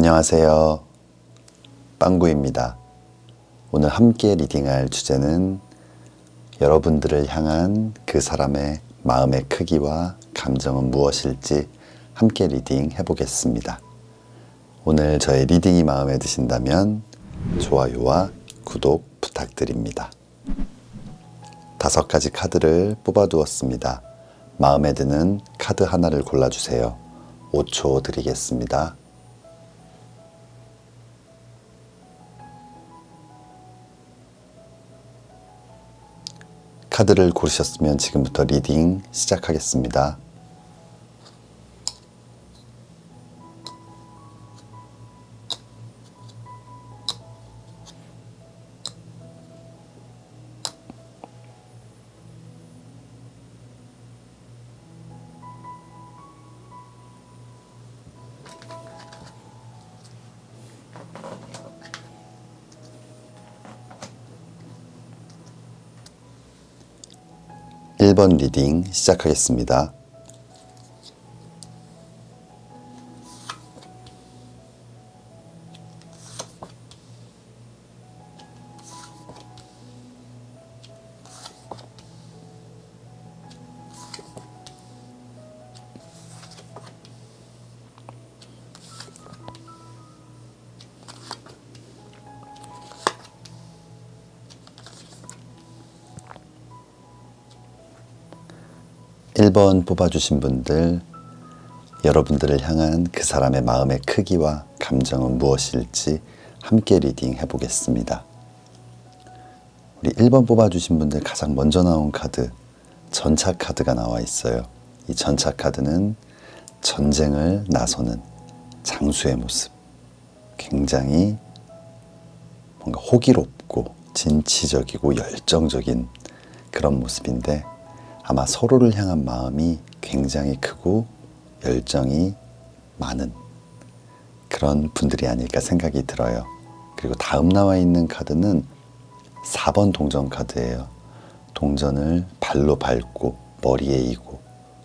안녕하세요. 빵구입니다. 오늘 함께 리딩할 주제는 여러분들을 향한 그 사람의 마음의 크기와 감정은 무엇일지 함께 리딩 해보겠습니다. 오늘 저의 리딩이 마음에 드신다면 좋아요와 구독 부탁드립니다. 5가지 카드를 뽑아두었습니다. 마음에 드는 카드 하나를 골라주세요. 5초 드리겠습니다. 카드를 고르셨으면 지금부터 리딩 시작하겠습니다. (1번) 리딩 시작하겠습니다. (1번) 뽑아주신 분들, 여러분들을 향한 그 사람의 마음의 크기와 감정은 무엇일지 함께 리딩 해보겠습니다. 우리 1번 뽑아주신 분들 가장 먼저 나온 카드, 전차 카드가 나와 있어요. 이 전차 카드는 전쟁을 나서는 장수의 모습, 굉장히 뭔가 호기롭고 진취적이고 열정적인 그런 모습인데, 아마 서로를 향한 마음이 굉장히 크고 열정이 많은 그런 분들이 아닐까 생각이 들어요. 그리고 다음 나와 있는 카드는 4번 동전 카드예요. 동전을 발로 밟고 머리에 이고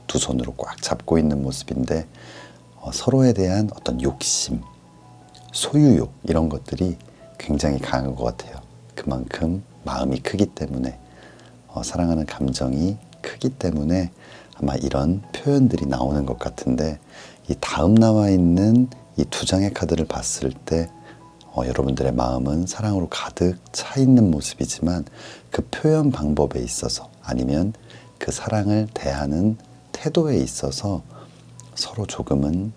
두 손으로 꽉 잡고 있는 모습인데, 서로에 대한 어떤 욕심, 소유욕 이런 것들이 굉장히 강한 것 같아요. 그만큼 마음이 크기 때문에, 사랑하는 감정이 크기 때문에 아마 이런 표현들이 나오는 것 같은데, 이 다음 나와 있는 이 2장의 카드를 봤을 때 여러분들의 마음은 사랑으로 가득 차 있는 모습이지만, 그 표현 방법에 있어서 아니면 그 사랑을 대하는 태도에 있어서 서로 조금은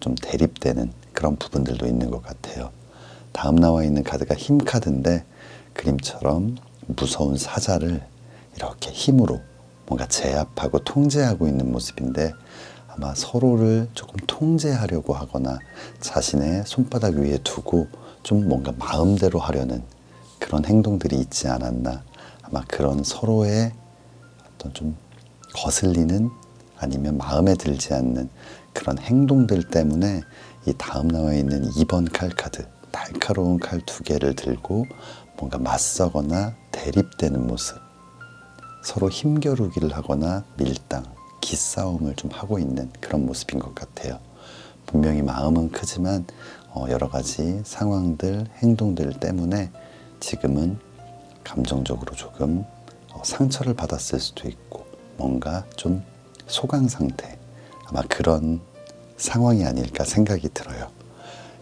좀 대립되는 그런 부분들도 있는 것 같아요. 다음 나와 있는 카드가 힘 카드인데, 그림처럼 무서운 사자를 이렇게 힘으로 뭔가 제압하고 통제하고 있는 모습인데, 아마 서로를 조금 통제하려고 하거나 자신의 손바닥 위에 두고 좀 뭔가 마음대로 하려는 그런 행동들이 있지 않았나. 아마 그런 서로의 어떤 좀 거슬리는 아니면 마음에 들지 않는 그런 행동들 때문에 이 다음 나와 있는 2번 칼 카드, 날카로운 칼 2개를 들고 뭔가 맞서거나 대립되는 모습, 서로 힘겨루기를 하거나 밀당, 기싸움을 좀 하고 있는 그런 모습인 것 같아요. 분명히 마음은 크지만 여러 가지 상황들, 행동들 때문에 지금은 감정적으로 조금 상처를 받았을 수도 있고, 뭔가 좀 소강 상태, 아마 그런 상황이 아닐까 생각이 들어요.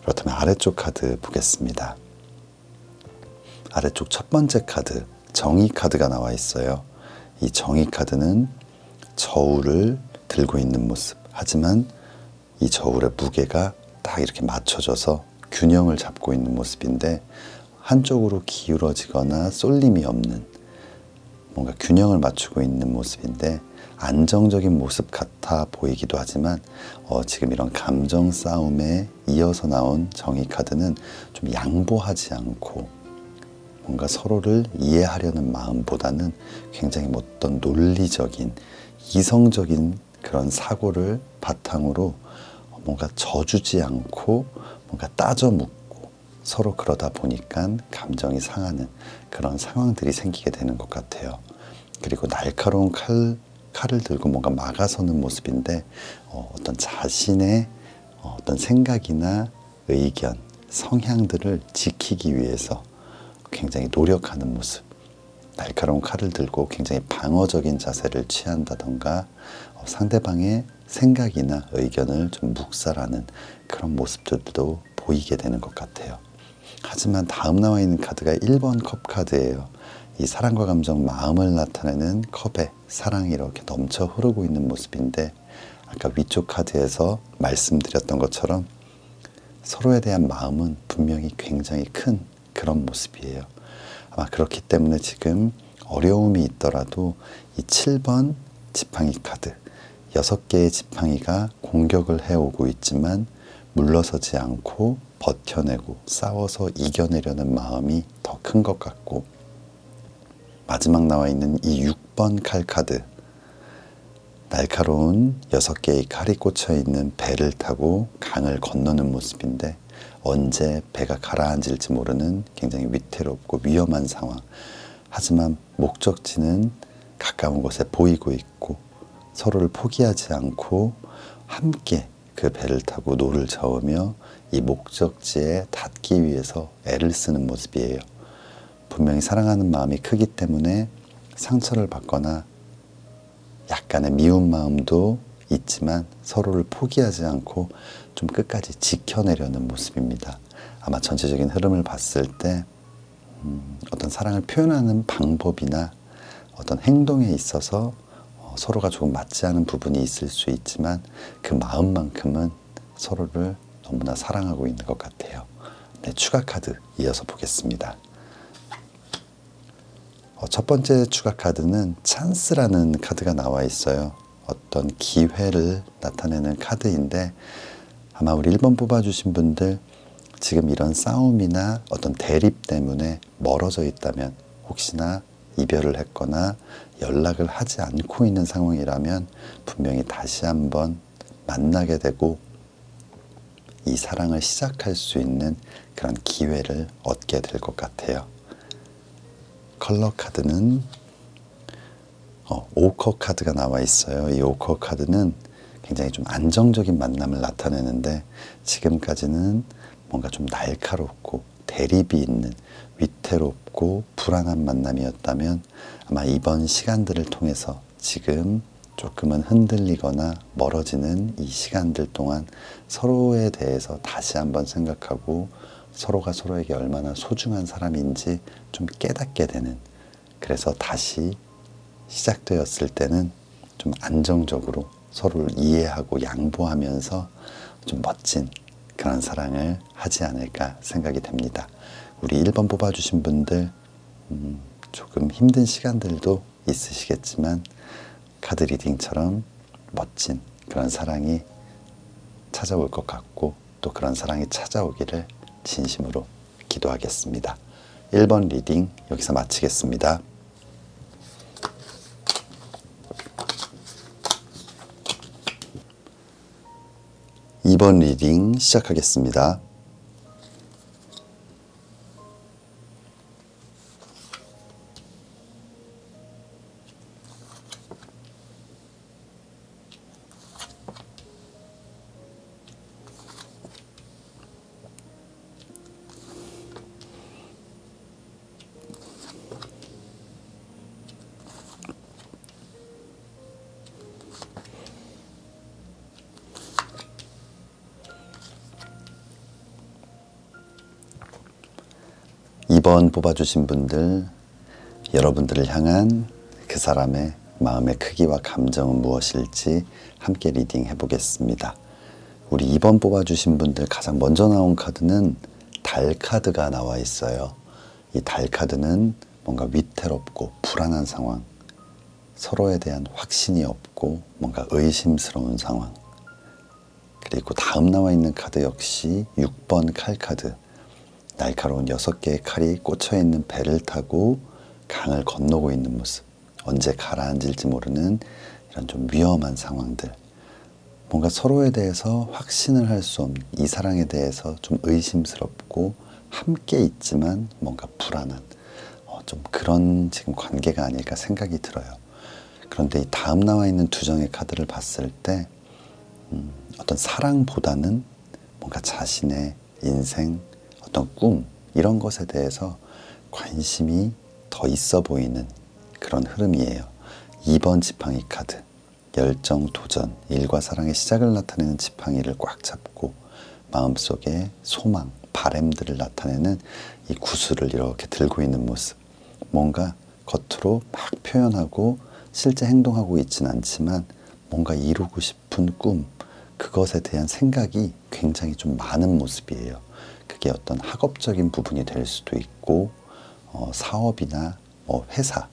그렇다면 아래쪽 카드 보겠습니다. 아래쪽 첫 번째 카드, 정의 카드가 나와 있어요. 이 정의 카드는 저울을 들고 있는 모습, 하지만 이 저울의 무게가 딱 이렇게 맞춰져서 균형을 잡고 있는 모습인데, 한쪽으로 기울어지거나 쏠림이 없는 뭔가 균형을 맞추고 있는 모습인데, 안정적인 모습 같아 보이기도 하지만 지금 이런 감정 싸움에 이어서 나온 정의 카드는 좀 양보하지 않고 뭔가 서로를 이해하려는 마음보다는 굉장히 어떤 논리적인, 이성적인 그런 사고를 바탕으로 뭔가 져주지 않고 뭔가 따져 묻고 서로 그러다 보니까 감정이 상하는 그런 상황들이 생기게 되는 것 같아요. 그리고 날카로운 칼을 들고 뭔가 막아서는 모습인데, 어떤 자신의 어떤 생각이나 의견, 성향들을 지키기 위해서 굉장히 노력하는 모습, 날카로운 칼을 들고 굉장히 방어적인 자세를 취한다던가 상대방의 생각이나 의견을 좀 묵살하는 그런 모습들도 보이게 되는 것 같아요. 하지만 다음 나와 있는 카드가 1번 컵 카드예요. 이 사랑과 감정, 마음을 나타내는 컵에 사랑이 이렇게 넘쳐 흐르고 있는 모습인데, 아까 위쪽 카드에서 말씀드렸던 것처럼 서로에 대한 마음은 분명히 굉장히 큰 그런 모습이에요. 아마 그렇기 때문에 지금 어려움이 있더라도 이 7번 지팡이 카드, 6개의 지팡이가 공격을 해오고 있지만 물러서지 않고 버텨내고 싸워서 이겨내려는 마음이 더 큰 것 같고, 마지막 나와 있는 이 6번 칼 카드, 날카로운 6개의 칼이 꽂혀 있는 배를 타고 강을 건너는 모습인데, 언제 배가 가라앉을지 모르는 굉장히 위태롭고 위험한 상황. 하지만 목적지는 가까운 곳에 보이고 있고 서로를 포기하지 않고 함께 그 배를 타고 노를 저으며 이 목적지에 닿기 위해서 애를 쓰는 모습이에요. 분명히 사랑하는 마음이 크기 때문에 상처를 받거나 약간의 미운 마음도 있지만 서로를 포기하지 않고 좀 끝까지 지켜내려는 모습입니다. 아마 전체적인 흐름을 봤을 때 어떤 사랑을 표현하는 방법이나 어떤 행동에 있어서 서로가 조금 맞지 않은 부분이 있을 수 있지만 그 마음만큼은 서로를 너무나 사랑하고 있는 것 같아요. 네, 추가 카드 이어서 보겠습니다. 첫 번째 추가 카드는 찬스라는 카드가 나와 있어요. 어떤 기회를 나타내는 카드인데, 아마 우리 1번 뽑아주신 분들 지금 이런 싸움이나 어떤 대립 때문에 멀어져 있다면, 혹시나 이별을 했거나 연락을 하지 않고 있는 상황이라면 분명히 다시 한번 만나게 되고 이 사랑을 시작할 수 있는 그런 기회를 얻게 될 것 같아요. 컬러 카드는 오커 카드가 나와 있어요. 이 오커 카드는 굉장히 좀 안정적인 만남을 나타내는데, 지금까지는 뭔가 좀 날카롭고 대립이 있는 위태롭고 불안한 만남이었다면, 아마 이번 시간들을 통해서 지금 조금은 흔들리거나 멀어지는 이 시간들 동안 서로에 대해서 다시 한번 생각하고 서로가 서로에게 얼마나 소중한 사람인지 좀 깨닫게 되는, 그래서 다시 시작되었을 때는 좀 안정적으로 서로를 이해하고 양보하면서 좀 멋진 그런 사랑을 하지 않을까 생각이 됩니다. 우리 1번 뽑아주신 분들 조금 힘든 시간들도 있으시겠지만 카드 리딩처럼 멋진 그런 사랑이 찾아올 것 같고, 또 그런 사랑이 찾아오기를 진심으로 기도하겠습니다. 1번 리딩 여기서 마치겠습니다. 2번 리딩 시작하겠습니다. (2번) 뽑아주신 분들, 여러분들을 향한 그 사람의 마음의 크기와 감정은 무엇일지 함께 리딩 해보겠습니다. 우리 2번 뽑아주신 분들 가장 먼저 나온 카드는 달 카드가 나와 있어요. 이 달 카드는 뭔가 위태롭고 불안한 상황, 서로에 대한 확신이 없고 뭔가 의심스러운 상황. 그리고 다음 나와 있는 카드 역시 6번 칼 카드, 날카로운 6개의 칼이 꽂혀있는 배를 타고 강을 건너고 있는 모습, 언제 가라앉을지 모르는 이런 좀 위험한 상황들, 뭔가 서로에 대해서 확신을 할 수 없는 이 사랑에 대해서 좀 의심스럽고 함께 있지만 뭔가 불안한 좀 그런 지금 관계가 아닐까 생각이 들어요. 그런데 이 다음 나와 있는 두 장의 카드를 봤을 때 어떤 사랑보다는 뭔가 자신의 인생, 어떤 꿈 이런 것에 대해서 관심이 더 있어 보이는 그런 흐름이에요. 2번 지팡이 카드, 열정, 도전, 일과 사랑의 시작을 나타내는 지팡이를 꽉 잡고 마음속에 소망, 바램들을 나타내는 이 구슬을 이렇게 들고 있는 모습. 뭔가 겉으로 막 표현하고 실제 행동하고 있진 않지만 뭔가 이루고 싶은 꿈, 그것에 대한 생각이 굉장히 좀 많은 모습이에요. 그게 어떤 학업적인 부분이 될 수도 있고 사업이나 회사,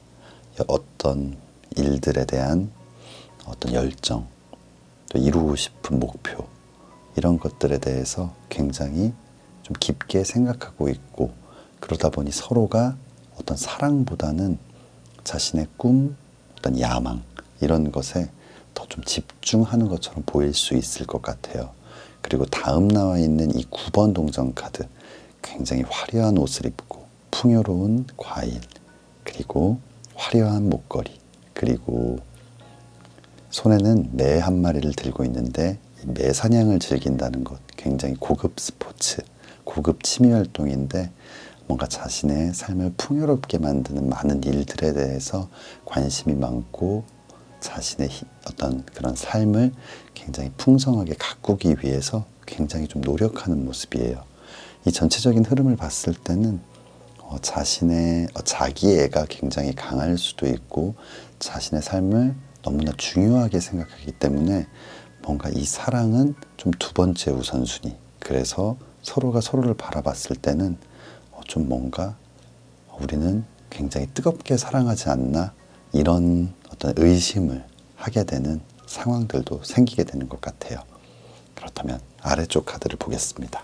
어떤 일들에 대한 어떤 열정, 또 이루고 싶은 목표 이런 것들에 대해서 굉장히 좀 깊게 생각하고 있고, 그러다 보니 서로가 어떤 사랑보다는 자신의 꿈, 어떤 야망 이런 것에 더 좀 집중하는 것처럼 보일 수 있을 것 같아요. 그리고 다음 나와 있는 이 9번 동전 카드, 굉장히 화려한 옷을 입고 풍요로운 과일, 그리고 화려한 목걸이, 그리고 손에는 매 한 마리를 들고 있는데 이 매 사냥을 즐긴다는 것, 굉장히 고급 스포츠, 고급 취미 활동인데 뭔가 자신의 삶을 풍요롭게 만드는 많은 일들에 대해서 관심이 많고 자신의 어떤 그런 삶을 굉장히 풍성하게 가꾸기 위해서 굉장히 좀 노력하는 모습이에요. 이 전체적인 흐름을 봤을 때는 자신의 자기애가 굉장히 강할 수도 있고 자신의 삶을 너무나 중요하게 생각하기 때문에 뭔가 이 사랑은 좀 두 번째 우선순위. 그래서 서로가 서로를 바라봤을 때는 좀 뭔가 우리는 굉장히 뜨겁게 사랑하지 않나, 이런 어떤 의심을 하게 되는 상황들도 생기게 되는 것 같아요. 그렇다면 아래쪽 카드를 보겠습니다.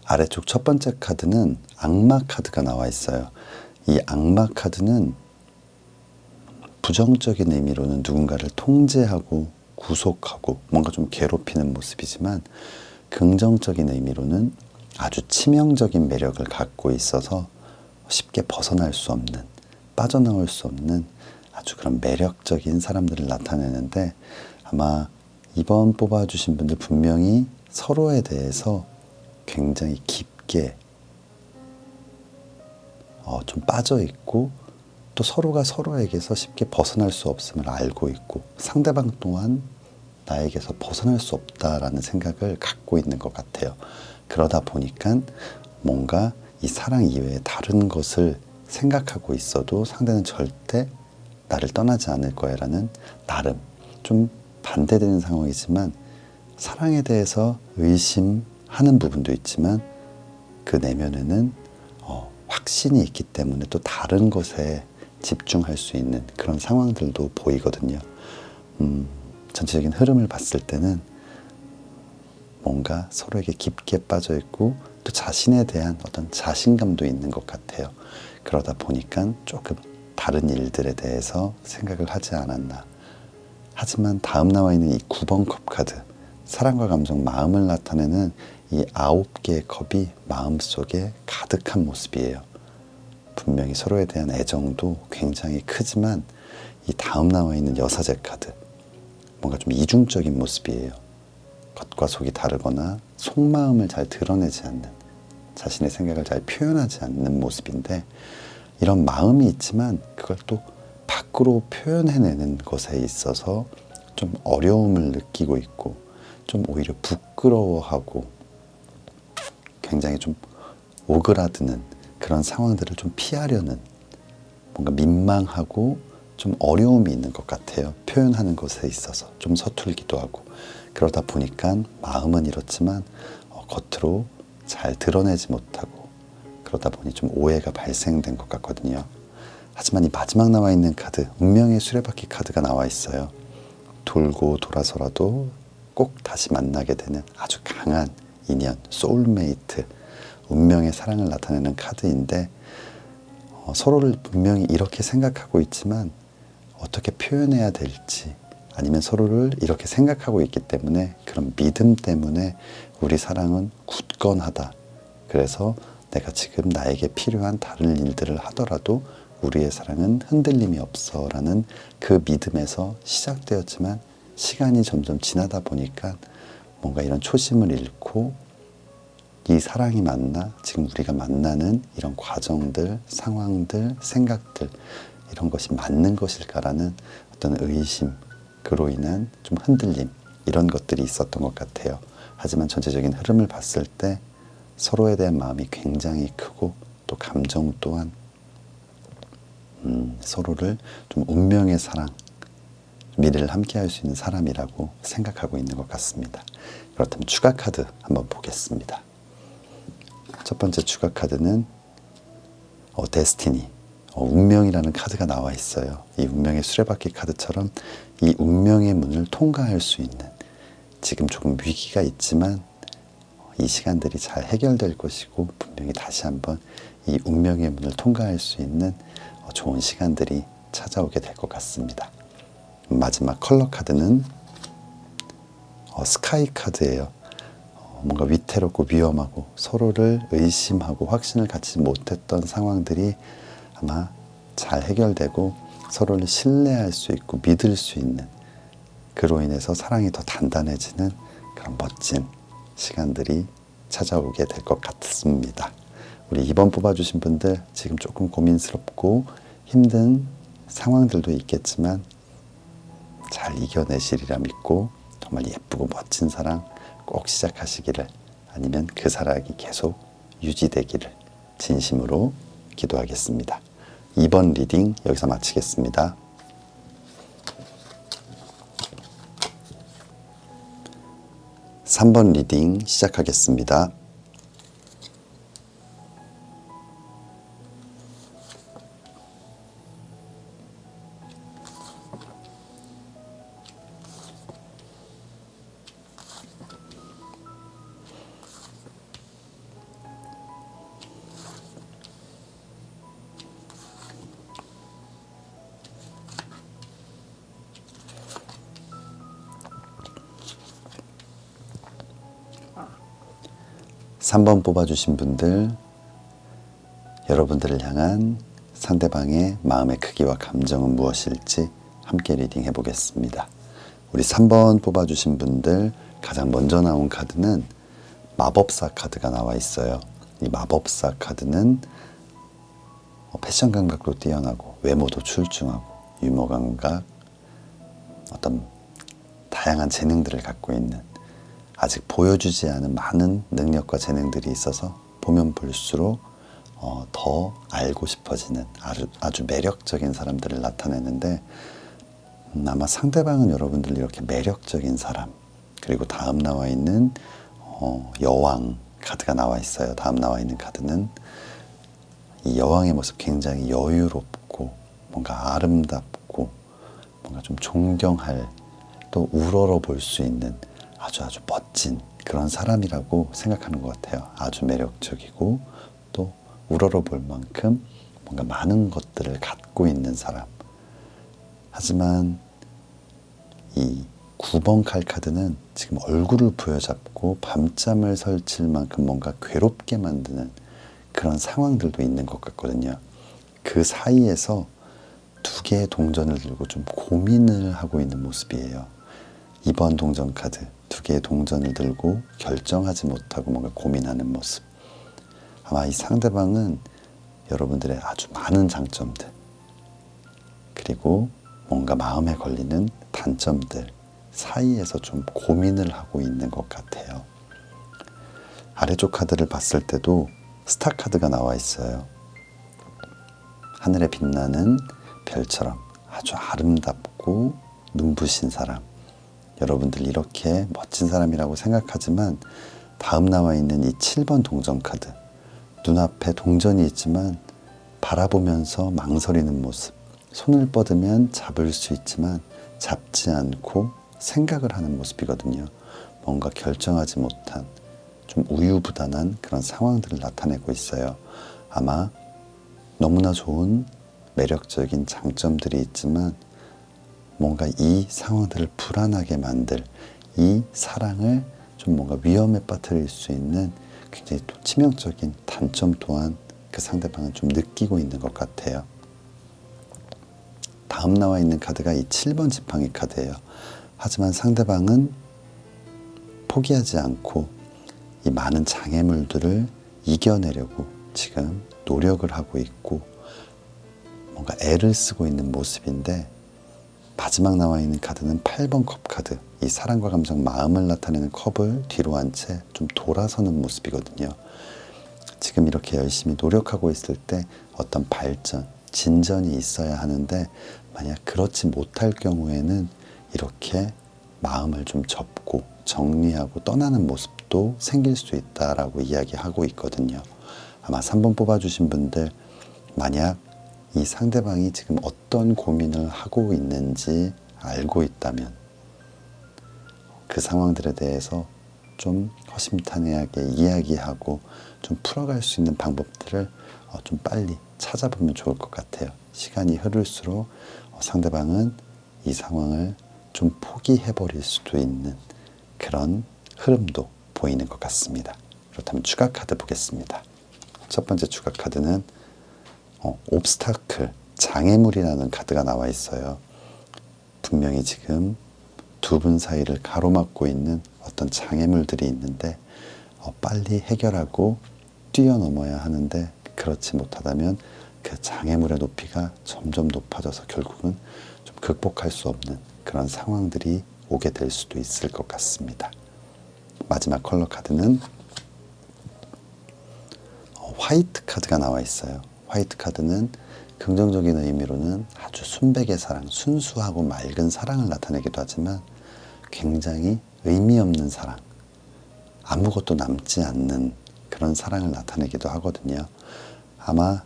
아래쪽 첫 번째 카드는 악마 카드가 나와 있어요. 이 악마 카드는 부정적인 의미로는 누군가를 통제하고 구속하고 뭔가 좀 괴롭히는 모습이지만, 긍정적인 의미로는 아주 치명적인 매력을 갖고 있어서 쉽게 벗어날 수 없는, 빠져나올 수 없는 아주 그런 매력적인 사람들을 나타내는데, 아마 이번 뽑아주신 분들 분명히 서로에 대해서 굉장히 깊게 좀 빠져 있고, 또 서로가 서로에게서 쉽게 벗어날 수 없음을 알고 있고, 상대방 또한 나에게서 벗어날 수 없다라는 생각을 갖고 있는 것 같아요. 그러다 보니까 뭔가 이 사랑 이외에 다른 것을 생각하고 있어도 상대는 절대 나를 떠나지 않을 거야라는, 나름 좀 반대되는 상황이지만 사랑에 대해서 의심하는 부분도 있지만 그 내면에는 확신이 있기 때문에 또 다른 것에 집중할 수 있는 그런 상황들도 보이거든요. 전체적인 흐름을 봤을 때는 뭔가 서로에게 깊게 빠져 있고 또 자신에 대한 어떤 자신감도 있는 것 같아요. 그러다 보니까 조금 다른 일들에 대해서 생각을 하지 않았나. 하지만 다음 나와 있는 이 9번 컵 카드, 사랑과 감정, 마음을 나타내는 이 9개의 컵이 마음속에 가득한 모습이에요. 분명히 서로에 대한 애정도 굉장히 크지만 이 다음 나와 있는 여사제 카드, 뭔가 좀 이중적인 모습이에요. 겉과 속이 다르거나 속마음을 잘 드러내지 않는, 자신의 생각을 잘 표현하지 않는 모습인데, 이런 마음이 있지만 그걸 또 밖으로 표현해내는 것에 있어서 좀 어려움을 느끼고 있고, 좀 오히려 부끄러워하고 굉장히 좀 오그라드는 그런 상황들을 좀 피하려는, 뭔가 민망하고 좀 어려움이 있는 것 같아요. 표현하는 것에 있어서 좀 서툴기도 하고. 그러다 보니까 마음은 이렇지만 겉으로 잘 드러내지 못하고, 그러다 보니 좀 오해가 발생된 것 같거든요. 하지만 이 마지막 나와 있는 카드, 운명의 수레바퀴 카드가 나와 있어요. 돌고 돌아서라도 꼭 다시 만나게 되는 아주 강한 인연, 소울메이트, 운명의 사랑을 나타내는 카드인데, 서로를 분명히 이렇게 생각하고 있지만 어떻게 표현해야 될지, 아니면 서로를 이렇게 생각하고 있기 때문에 그런 믿음 때문에 우리 사랑은 굳건하다. 그래서 내가 지금 나에게 필요한 다른 일들을 하더라도 우리의 사랑은 흔들림이 없어 라는 그 믿음에서 시작되었지만, 시간이 점점 지나다 보니까 뭔가 이런 초심을 잃고 이 사랑이 맞나? 지금 우리가 만나는 이런 과정들, 상황들, 생각들 이런 것이 맞는 것일까라는 어떤 의심, 그로 인한 좀 흔들림 이런 것들이 있었던 것 같아요. 하지만 전체적인 흐름을 봤을 때 서로에 대한 마음이 굉장히 크고 또 감정 또한 서로를 좀 운명의 사랑, 미래를 함께 할 수 있는 사람이라고 생각하고 있는 것 같습니다. 그렇다면 추가 카드 한번 보겠습니다. 첫 번째 추가 카드는 데스티니, 운명이라는 카드가 나와 있어요. 이 운명의 수레바퀴 카드처럼 이 운명의 문을 통과할 수 있는, 지금 조금 위기가 있지만 이 시간들이 잘 해결될 것이고 분명히 다시 한번 이 운명의 문을 통과할 수 있는 좋은 시간들이 찾아오게 될 것 같습니다. 마지막 컬러 카드는 스카이 카드예요. 뭔가 위태롭고 위험하고 서로를 의심하고 확신을 갖지 못했던 상황들이 아마 잘 해결되고 서로를 신뢰할 수 있고 믿을 수 있는, 그로 인해서 사랑이 더 단단해지는 그런 멋진 시간들이 찾아오게 될 것 같습니다. 우리 2번 뽑아주신 분들 지금 조금 고민스럽고 힘든 상황들도 있겠지만 잘 이겨내시리라 믿고 정말 예쁘고 멋진 사랑 꼭 시작하시기를, 아니면 그 사랑이 계속 유지되기를 진심으로 기도하겠습니다. 2번 리딩 여기서 마치겠습니다. 3번 리딩 시작하겠습니다. 삼 번 뽑아주신 분들, 여러분들을 향한 상대방의 마음의 크기와 감정은 무엇일지 함께 리딩해 보겠습니다. 우리 3번 뽑아주신 분들 가장 먼저 나온 카드는 마법사 카드가 나와 있어요. 이 마법사 카드는 패션 감각도 뛰어나고 외모도 출중하고 유머 감각, 어떤 다양한 재능들을 갖고 있는, 아직 보여주지 않은 많은 능력과 재능들이 있어서 보면 볼수록 더 알고 싶어지는 아주 매력적인 사람들을 나타내는데, 아마 상대방은 여러분들 이렇게 매력적인 사람, 그리고 다음 나와 있는 여왕 카드가 나와 있어요. 다음 나와 있는 카드는 이 여왕의 모습 굉장히 여유롭고 뭔가 아름답고 뭔가 좀 존경할, 또 우러러 볼 수 있는 아주 멋진 그런 사람이라고 생각하는 것 같아요. 아주 매력적이고 또 우러러 볼 만큼 뭔가 많은 것들을 갖고 있는 사람. 하지만 이 9번 칼 카드는 지금 얼굴을 부여잡고 밤잠을 설칠 만큼 뭔가 괴롭게 만드는 그런 상황들도 있는 것 같거든요. 그 사이에서 두 개의 동전을 들고 좀 고민을 하고 있는 모습이에요. 2번 동전 카드, 두 개의 동전을 들고 결정하지 못하고 뭔가 고민하는 모습. 아마 이 상대방은 여러분들의 아주 많은 장점들, 그리고 뭔가 마음에 걸리는 단점들 사이에서 좀 고민을 하고 있는 것 같아요. 아래쪽 카드를 봤을 때도 스타 카드가 나와 있어요. 하늘에 빛나는 별처럼 아주 아름답고 눈부신 사람. 여러분들 이렇게 멋진 사람이라고 생각하지만 다음 나와 있는 이 7번 동전 카드, 눈앞에 동전이 있지만 바라보면서 망설이는 모습, 손을 뻗으면 잡을 수 있지만 잡지 않고 생각을 하는 모습이거든요. 뭔가 결정하지 못한 좀 우유부단한 그런 상황들을 나타내고 있어요. 아마 너무나 좋은 매력적인 장점들이 있지만 뭔가 이 상황들을 불안하게 만들, 이 사랑을 좀 뭔가 위험에 빠뜨릴 수 있는 굉장히 또 치명적인 단점 또한 그 상대방은 좀 느끼고 있는 것 같아요. 다음 나와 있는 카드가 이 7번 지팡이 카드예요. 하지만 상대방은 포기하지 않고 이 많은 장애물들을 이겨내려고 지금 노력을 하고 있고 뭔가 애를 쓰고 있는 모습인데, 마지막 나와 있는 카드는 8번 컵 카드, 이 사랑과 감정, 마음을 나타내는 컵을 뒤로 한 채 좀 돌아서는 모습이거든요. 지금 이렇게 열심히 노력하고 있을 때 어떤 발전, 진전이 있어야 하는데, 만약 그렇지 못할 경우에는 이렇게 마음을 좀 접고 정리하고 떠나는 모습도 생길 수 있다라고 이야기하고 있거든요. 아마 3번 뽑아주신 분들, 만약 이 상대방이 지금 어떤 고민을 하고 있는지 알고 있다면 그 상황들에 대해서 좀 허심탄회하게 이야기하고 좀 풀어갈 수 있는 방법들을 좀 빨리 찾아보면 좋을 것 같아요. 시간이 흐를수록 상대방은 이 상황을 좀 포기해버릴 수도 있는 그런 흐름도 보이는 것 같습니다. 그렇다면 추가 카드 보겠습니다. 첫 번째 추가 카드는 옵스타클, 장애물이라는 카드가 나와 있어요. 분명히 지금 두 분 사이를 가로막고 있는 어떤 장애물들이 있는데 빨리 해결하고 뛰어넘어야 하는데, 그렇지 못하다면 그 장애물의 높이가 점점 높아져서 결국은 좀 극복할 수 없는 그런 상황들이 오게 될 수도 있을 것 같습니다. 마지막 컬러 카드는 화이트 카드가 나와 있어요. 화이트 카드는 긍정적인 의미로는 아주 순백의 사랑, 순수하고 맑은 사랑을 나타내기도 하지만 굉장히 의미 없는 사랑, 아무것도 남지 않는 그런 사랑을 나타내기도 하거든요. 아마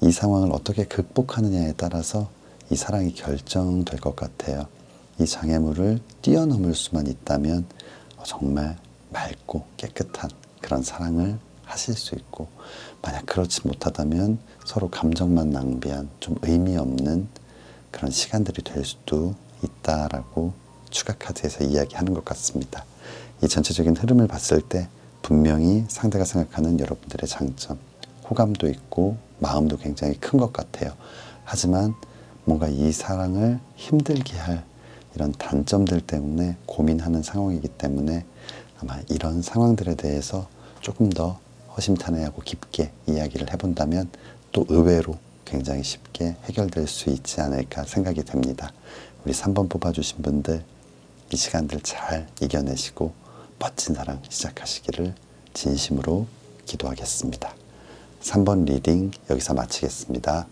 이 상황을 어떻게 극복하느냐에 따라서 이 사랑이 결정될 것 같아요. 이 장애물을 뛰어넘을 수만 있다면 정말 맑고 깨끗한 그런 사랑을 하실 수 있고, 만약 그렇지 못하다면 서로 감정만 낭비한 좀 의미 없는 그런 시간들이 될 수도 있다라고 추가 카드에서 이야기하는 것 같습니다. 이 전체적인 흐름을 봤을 때 분명히 상대가 생각하는 여러분들의 장점, 호감도 있고 마음도 굉장히 큰 것 같아요. 하지만 뭔가 이 사랑을 힘들게 할 이런 단점들 때문에 고민하는 상황이기 때문에 아마 이런 상황들에 대해서 조금 더 허심탄회하고 깊게 이야기를 해본다면 또 의외로 굉장히 쉽게 해결될 수 있지 않을까 생각이 됩니다. 우리 3번 뽑아주신 분들, 이 시간들 잘 이겨내시고 멋진 사랑 시작하시기를 진심으로 기도하겠습니다. 3번 리딩 여기서 마치겠습니다.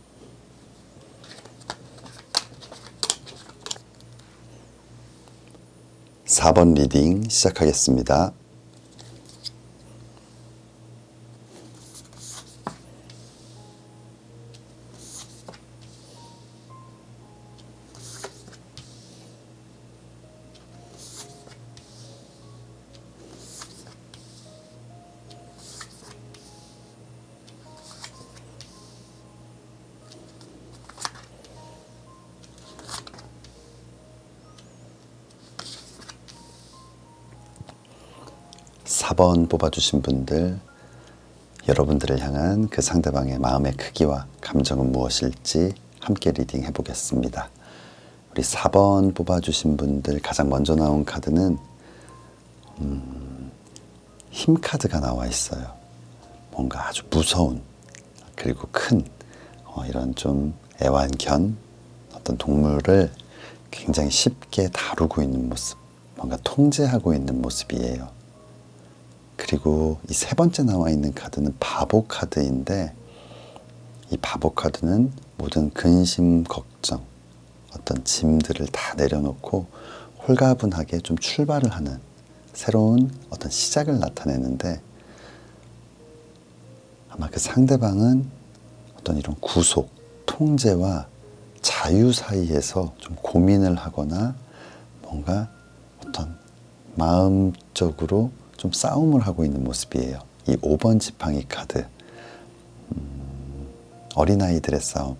(4번) 리딩 시작하겠습니다. (4번) 뽑아주신 분들, 여러분들을 향한 그 상대방의 마음의 크기와 감정은 무엇일지 함께 리딩 해보겠습니다. 우리 4번 뽑아주신 분들, 가장 먼저 나온 카드는 힘 카드가 나와 있어요. 뭔가 아주 무서운, 그리고 큰 이런 좀 애완견, 어떤 동물을 굉장히 쉽게 다루고 있는 모습, 뭔가 통제하고 있는 모습이에요. 그리고 이 세 번째 나와 있는 카드는 바보 카드인데, 이 바보 카드는 모든 근심, 걱정, 어떤 짐들을 다 내려놓고 홀가분하게 좀 출발을 하는 새로운 어떤 시작을 나타내는데, 아마 그 상대방은 어떤 이런 구속, 통제와 자유 사이에서 좀 고민을 하거나 뭔가 어떤 마음적으로 좀 싸움을 하고 있는 모습이에요. 이 5번 지팡이 카드, 어린아이들의 싸움,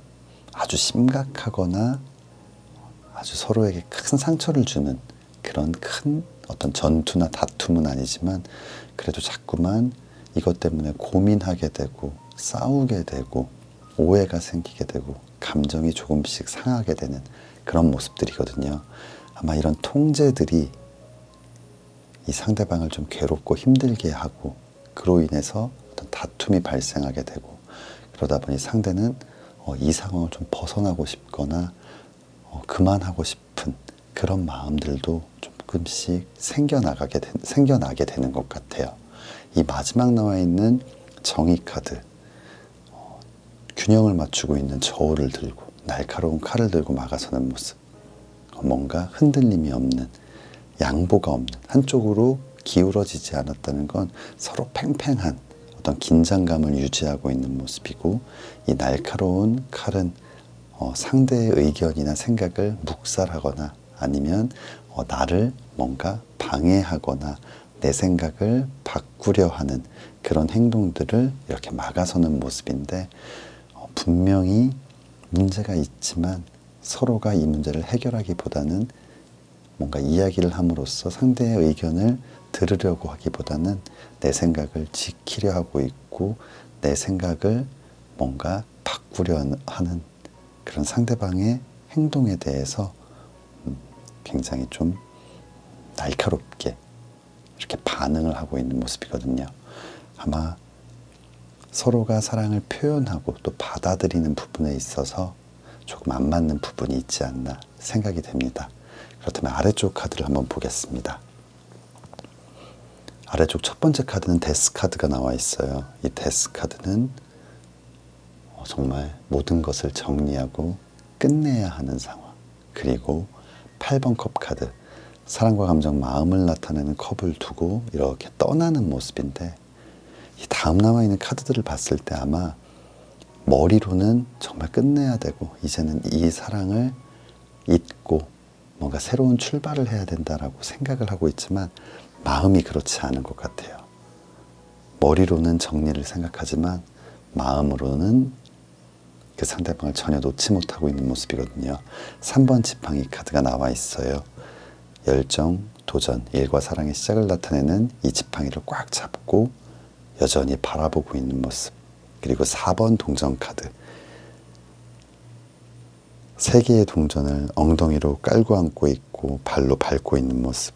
아주 심각하거나 아주 서로에게 큰 상처를 주는 그런 큰 어떤 전투나 다툼은 아니지만, 그래도 자꾸만 이것 때문에 고민하게 되고 싸우게 되고 오해가 생기게 되고 감정이 조금씩 상하게 되는 그런 모습들이거든요. 아마 이런 통제들이 이 상대방을 좀 괴롭고 힘들게 하고 그로 인해서 어떤 다툼이 발생하게 되고 그러다 보니 상대는 이 상황을 좀 벗어나고 싶거나 그만하고 싶은 그런 마음들도 조금씩 생겨나게 되는 것 같아요. 이 마지막 나와 있는 정의 카드, 균형을 맞추고 있는 저울을 들고 날카로운 칼을 들고 막아서는 모습, 뭔가 흔들림이 없는, 양보가 없는, 한쪽으로 기울어지지 않았다는 건 서로 팽팽한 어떤 긴장감을 유지하고 있는 모습이고, 이 날카로운 칼은 상대의 의견이나 생각을 묵살하거나 아니면 나를 뭔가 방해하거나 내 생각을 바꾸려 하는 그런 행동들을 이렇게 막아서는 모습인데, 분명히 문제가 있지만 서로가 이 문제를 해결하기보다는 뭔가 이야기를 함으로써 상대의 의견을 들으려고 하기보다는 내 생각을 지키려 하고 있고 내 생각을 뭔가 바꾸려 하는 그런 상대방의 행동에 대해서 굉장히 좀 날카롭게 이렇게 반응을 하고 있는 모습이거든요. 아마 서로가 사랑을 표현하고 또 받아들이는 부분에 있어서 조금 안 맞는 부분이 있지 않나 생각이 됩니다. 그렇다면 아래쪽 카드를 한번 보겠습니다. 아래쪽 첫 번째 카드는 데스 카드가 나와 있어요. 이 데스 카드는 정말 모든 것을 정리하고 끝내야 하는 상황. 그리고 8번 컵 카드, 사랑과 감정, 마음을 나타내는 컵을 두고 이렇게 떠나는 모습인데, 이 다음 나와 있는 카드들을 봤을 때 아마 머리로는 정말 끝내야 되고 이제는 이 사랑을 잊고 뭔가 새로운 출발을 해야 된다라고 생각을 하고 있지만 마음이 그렇지 않은 것 같아요. 머리로는 정리를 생각하지만 마음으로는 그 상대방을 전혀 놓지 못하고 있는 모습이거든요. 3번 지팡이 카드가 나와 있어요. 열정, 도전, 일과 사랑의 시작을 나타내는 이 지팡이를 꽉 잡고 여전히 바라보고 있는 모습. 그리고 4번 동전 카드, 3개의 동전을 엉덩이로 깔고 앉고 있고 발로 밟고 있는 모습.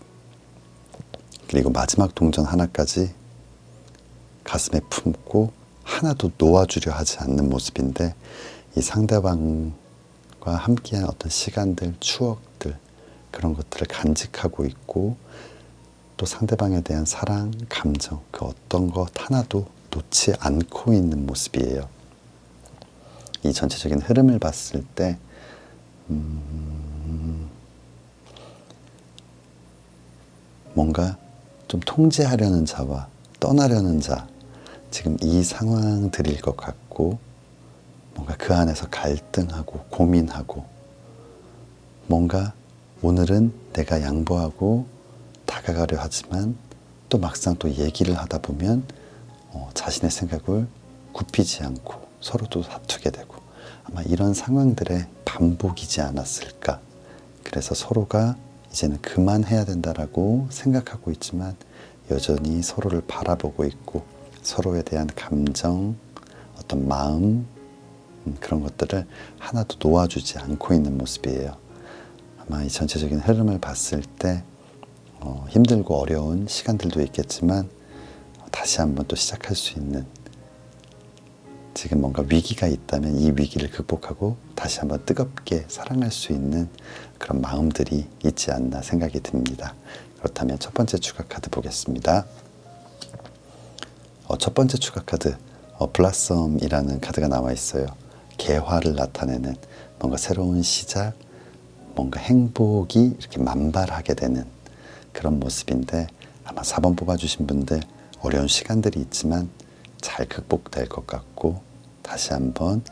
그리고 마지막 동전 하나까지 가슴에 품고 하나도 놓아주려 하지 않는 모습인데, 이 상대방과 함께한 어떤 시간들, 추억들, 그런 것들을 간직하고 있고 또 상대방에 대한 사랑, 감정, 그 어떤 것 하나도 놓지 않고 있는 모습이에요. 이 전체적인 흐름을 봤을 때 뭔가 좀 통제하려는 자와 떠나려는 자, 지금 이 상황들일 것 같고, 뭔가 그 안에서 갈등하고 고민하고, 뭔가 오늘은 내가 양보하고 다가가려 하지만 또 막상 또 얘기를 하다 보면 자신의 생각을 굽히지 않고 서로도 다투게 되고, 아마 이런 상황들의 반복이지 않았을까. 그래서 서로가 이제는 그만해야 된다라고 생각하고 있지만 여전히 서로를 바라보고 있고 서로에 대한 감정, 어떤 마음, 그런 것들을 하나도 놓아주지 않고 있는 모습이에요. 아마 이 전체적인 흐름을 봤을 때 힘들고 어려운 시간들도 있겠지만 다시 한번 또 시작할 수 있는, 지금 뭔가 위기가 있다면 이 위기를 극복하고 다시 한번 뜨겁게 사랑할 수 있는 그런 마음들이 있지 않나 생각이 듭니다. 그렇다면 첫 번째 추가 카드 보겠습니다. 첫 번째 추가 카드, 블라썸이라는 카드가 나와 있어요. 개화를 나타내는 뭔가 새로운 시작, 뭔가 행복이 이렇게 만발하게 되는 그런 모습인데, 아마 4번 뽑아주신 분들 어려운 시간들이 있지만 잘 극복될 것 같고 다시 한번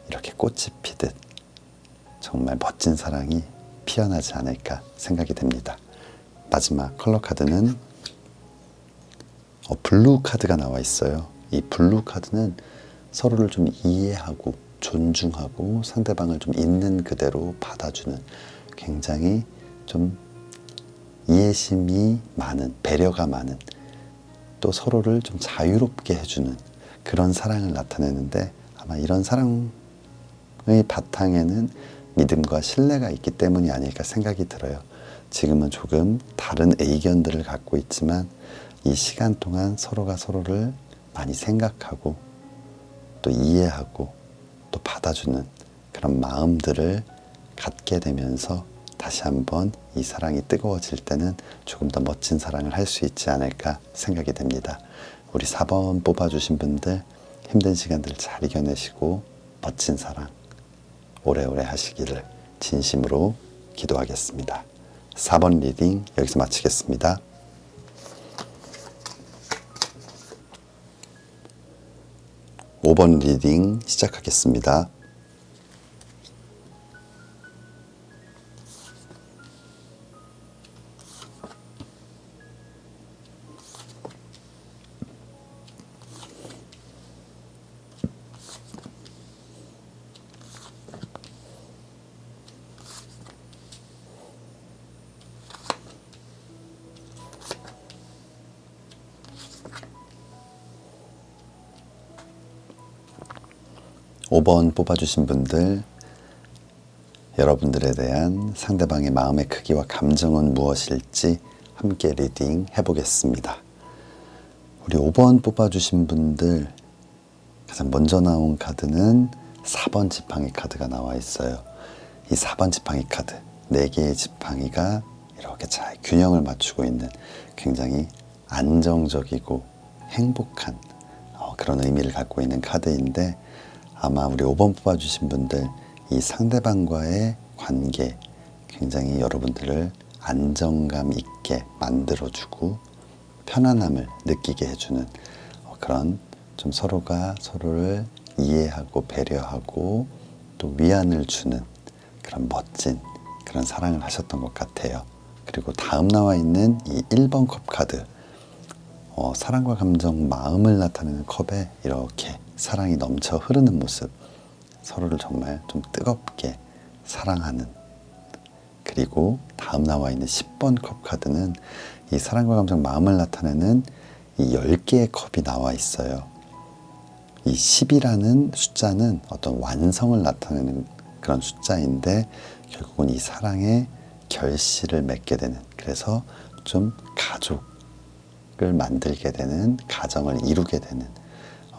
이렇게 꽃이 피듯 정말 멋진 사랑이 피어나지 않을까 생각이 됩니다. 마지막 컬러 카드는 블루 카드가 나와 있어요. 이 블루 카드는 서로를 좀 이해하고 존중하고 상대방을 좀 있는 그대로 받아주는, 굉장히 좀 이해심이 많은, 배려가 많은, 또 서로를 좀 자유롭게 해주는 그런 사랑을 나타내는데, 아마 이런 사랑의 바탕에는 믿음과 신뢰가 있기 때문이 아닐까 생각이 들어요. 지금은 조금 다른 의견들을 갖고 있지만 이 시간 동안 서로가 서로를 많이 생각하고 또 이해하고 또 받아주는 그런 마음들을 갖게 되면서 다시 한번 이 사랑이 뜨거워질 때는 조금 더 멋진 사랑을 할 수 있지 않을까 생각이 됩니다. 우리 4번 뽑아주신 분들 힘든 시간들 잘 이겨내시고 멋진 사랑 오래오래 하시기를 진심으로 기도하겠습니다. 4번 리딩 여기서 마치겠습니다. 5번 리딩 시작하겠습니다. 오 번 뽑아주신 분들 여러분들에 대한 상대방의 마음의 크기와 감정은 무엇일지 함께 리딩 해보겠습니다. 우리 5번 뽑아주신 분들 가장 먼저 나온 카드는 4번 지팡이 카드가 나와 있어요. 이 4번 지팡이 카드 4개의 지팡이가 이렇게 잘 균형을 맞추고 있는 굉장히 안정적이고 행복한 그런 의미를 갖고 있는 카드인데 아마 우리 5번 뽑아주신 분들 이 상대방과의 관계 굉장히 여러분들을 안정감 있게 만들어주고 편안함을 느끼게 해주는 그런 좀 서로가 서로를 이해하고 배려하고 또 위안을 주는 그런 멋진 그런 사랑을 하셨던 것 같아요. 그리고 다음 나와 있는 이 1번 컵 카드 사랑과 감정, 마음을 나타내는 컵에 이렇게 사랑이 넘쳐 흐르는 모습 서로를 정말 좀 뜨겁게 사랑하는 그리고 다음 나와 있는 10번 컵 카드는 이 사랑과 감정, 마음을 나타내는 이 10개의 컵이 나와 있어요. 이 10이라는 숫자는 어떤 완성을 나타내는 그런 숫자인데 결국은 이 사랑의 결실을 맺게 되는 그래서 좀 가족을 만들게 되는 가정을 이루게 되는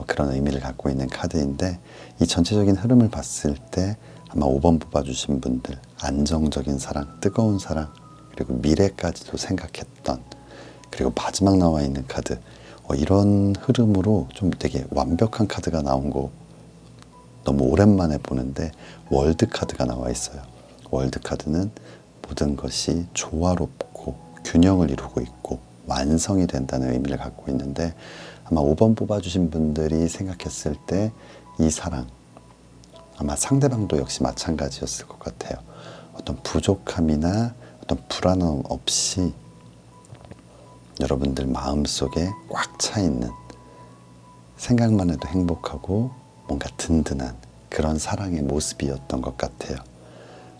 그런 의미를 갖고 있는 카드인데 이 전체적인 흐름을 봤을 때 아마 5번 뽑아주신 분들 안정적인 사랑, 뜨거운 사랑 그리고 미래까지도 생각했던 그리고 마지막 나와 있는 카드 이런 흐름으로 좀 되게 완벽한 카드가 나온 거 너무 오랜만에 보는데 월드 카드가 나와 있어요. 월드 카드는 모든 것이 조화롭고 균형을 이루고 있고 완성이 된다는 의미를 갖고 있는데 아마 5번 뽑아주신 분들이 생각했을 때 이 사랑 아마 상대방도 역시 마찬가지였을 것 같아요. 어떤 부족함이나 어떤 불안함 없이 여러분들 마음속에 꽉 차 있는 생각만 해도 행복하고 뭔가 든든한 그런 사랑의 모습이었던 것 같아요.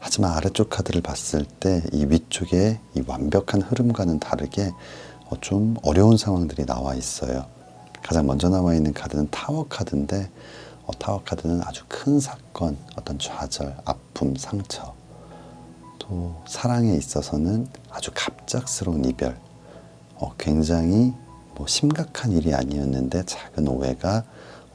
하지만 아래쪽 카드를 봤을 때 이 위쪽에 이 완벽한 흐름과는 다르게 좀 어려운 상황들이 나와 있어요. 가장 먼저 나와 있는 카드는 타워 카드인데 타워 카드는 아주 큰 사건, 어떤 좌절, 아픔, 상처 또 사랑에 있어서는 아주 갑작스러운 이별 굉장히 심각한 일이 아니었는데 작은 오해가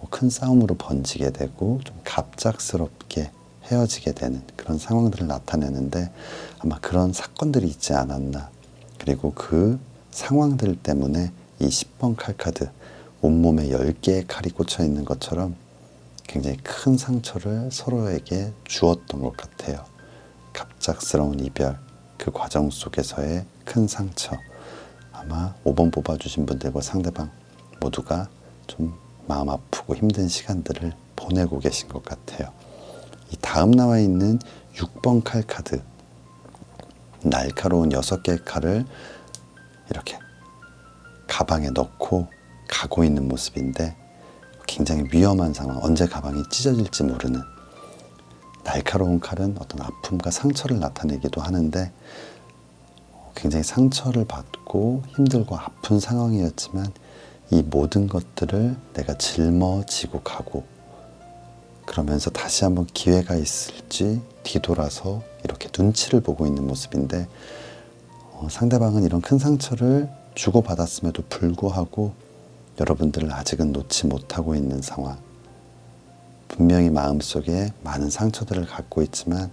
큰 싸움으로 번지게 되고 좀 갑작스럽게 헤어지게 되는 그런 상황들을 나타내는데 아마 그런 사건들이 있지 않았나 그리고 그 상황들 때문에 이 10번 칼 카드 온몸에 10개의 칼이 꽂혀 있는 것처럼 굉장히 큰 상처를 서로에게 주었던 것 같아요. 갑작스러운 이별, 그 과정 속에서의 큰 상처 아마 5번 뽑아주신 분들과 상대방 모두가 좀 마음 아프고 힘든 시간들을 보내고 계신 것 같아요. 이 다음 나와 있는 6번 칼 카드 날카로운 6개의 칼을 이렇게 가방에 넣고 가고 있는 모습인데 굉장히 위험한 상황, 언제 가방이 찢어질지 모르는 날카로운 칼은 어떤 아픔과 상처를 나타내기도 하는데 굉장히 상처를 받고 힘들고 아픈 상황이었지만 이 모든 것들을 내가 짊어지고 가고 그러면서 다시 한번 기회가 있을지 뒤돌아서 이렇게 눈치를 보고 있는 모습인데 상대방은 이런 큰 상처를 주고받았음에도 불구하고 여러분들을 아직은 놓지 못하고 있는 상황. 분명히 마음속에 많은 상처들을 갖고 있지만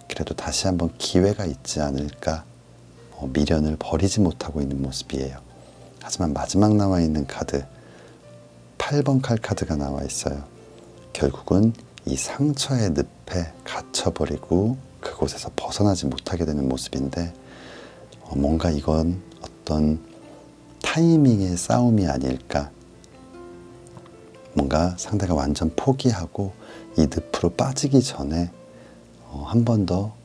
그래도 다시 한번 기회가 있지 않을까, 미련을 버리지 못하고 있는 모습이에요. 하지만 마지막 나와 있는 카드, 8번 칼 카드가 나와 있어요. 결국은 이 상처의 늪에 갇혀버리고 그곳에서 벗어나지 못하게 되는 모습인데, 뭔가 이건 어떤 타이밍의 싸움이 아닐까. 뭔가 상대가 완전 포기하고 이 늪으로 빠지기 전에 한 번 더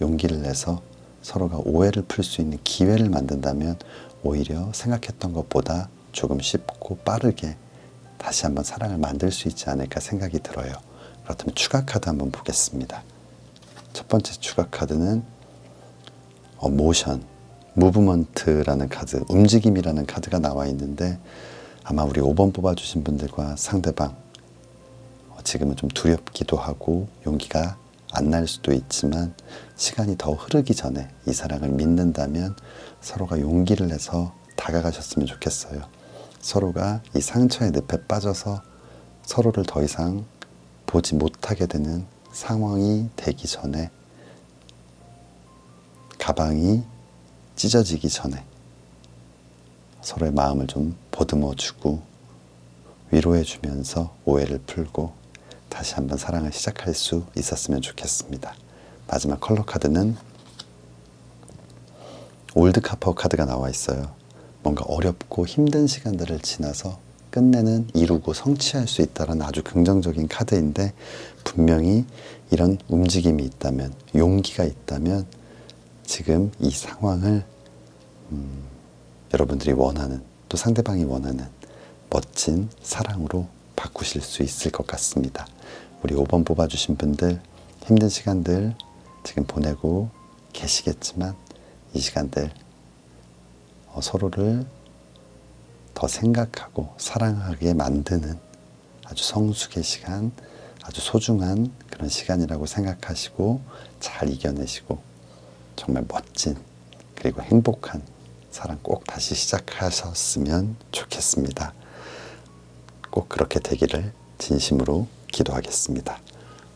용기를 내서 서로가 오해를 풀 수 있는 기회를 만든다면 오히려 생각했던 것보다 조금 쉽고 빠르게 다시 한번 사랑을 만들 수 있지 않을까 생각이 들어요. 그렇다면 추가 카드 한번 보겠습니다. 첫 번째 추가 카드는 모션, 무브먼트라는 카드, 움직임이라는 카드가 나와 있는데, 아마 우리 5번 뽑아주신 분들과 상대방 지금은 좀 두렵기도 하고 용기가 안 날 수도 있지만 시간이 더 흐르기 전에 이 사랑을 믿는다면 서로가 용기를 내서 다가가셨으면 좋겠어요. 서로가 이 상처의 늪에 빠져서 서로를 더 이상 보지 못하게 되는 상황이 되기 전에, 가방이 찢어지기 전에 서로의 마음을 좀 보듬어주고 위로해주면서 오해를 풀고 다시 한번 사랑을 시작할 수 있었으면 좋겠습니다. 마지막 컬러 카드는 올드카퍼 카드가 나와 있어요. 뭔가 어렵고 힘든 시간들을 지나서 끝내는 이루고 성취할 수 있다는 아주 긍정적인 카드인데, 분명히 이런 움직임이 있다면, 용기가 있다면 지금 이 상황을 여러분들이 원하는, 또 상대방이 원하는 멋진 사랑으로 바꾸실 수 있을 것 같습니다. 우리 5번 뽑아주신 분들, 힘든 시간들 지금 보내고 계시겠지만 이 시간들 서로를 더 생각하고 사랑하게 만드는 아주 성숙의 시간, 아주 소중한 그런 시간이라고 생각하시고 잘 이겨내시고 정말 멋진 그리고 행복한 사랑 꼭 다시 시작하셨으면 좋겠습니다. 꼭 그렇게 되기를 진심으로 기도하겠습니다.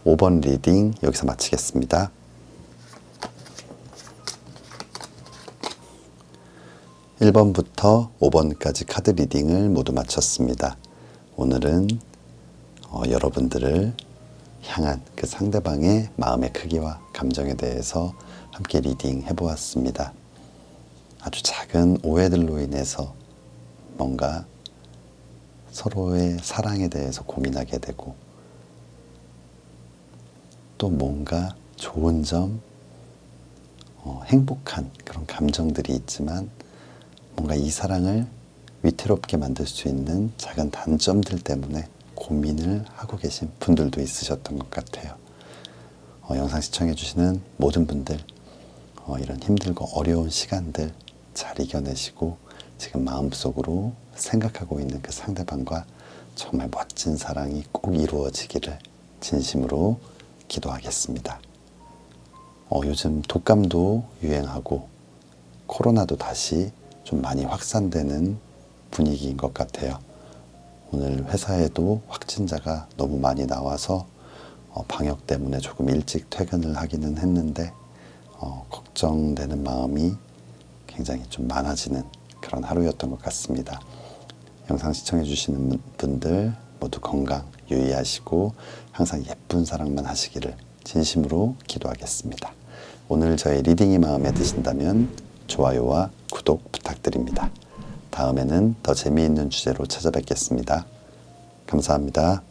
5번 리딩 여기서 마치겠습니다. (1번부터) (5번까지) 카드 리딩을 모두 마쳤습니다. 오늘은 여러분들을 향한 그 상대방의 마음의 크기와 감정에 대해서 함께 리딩 해보았습니다. 아주 작은 오해들로 인해서 뭔가 서로의 사랑에 대해서 고민하게 되고, 또 뭔가 좋은 점, 행복한 그런 감정들이 있지만 뭔가 이 사랑을 위태롭게 만들 수 있는 작은 단점들 때문에 고민을 하고 계신 분들도 있으셨던 것 같아요. 영상 시청해 주시는 모든 분들, 이런 힘들고 어려운 시간들 잘 이겨내시고 지금 마음속으로 생각하고 있는 그 상대방과 정말 멋진 사랑이 꼭 이루어지기를 진심으로 기도하겠습니다. 요즘 독감도 유행하고 코로나도 다시 좀 많이 확산되는 분위기인 것 같아요. 오늘 회사에도 확진자가 너무 많이 나와서 방역 때문에 조금 일찍 퇴근을 하기는 했는데 걱정되는 마음이 굉장히 좀 많아지는 그런 하루였던 것 같습니다. 영상 시청해 주시는 분들 모두 건강 유의하시고 항상 예쁜 사랑만 하시기를 진심으로 기도하겠습니다. 오늘 저의 리딩이 마음에 드신다면 좋아요와 구독 부탁드립니다. 다음에는 더 재미있는 주제로 찾아뵙겠습니다. 감사합니다.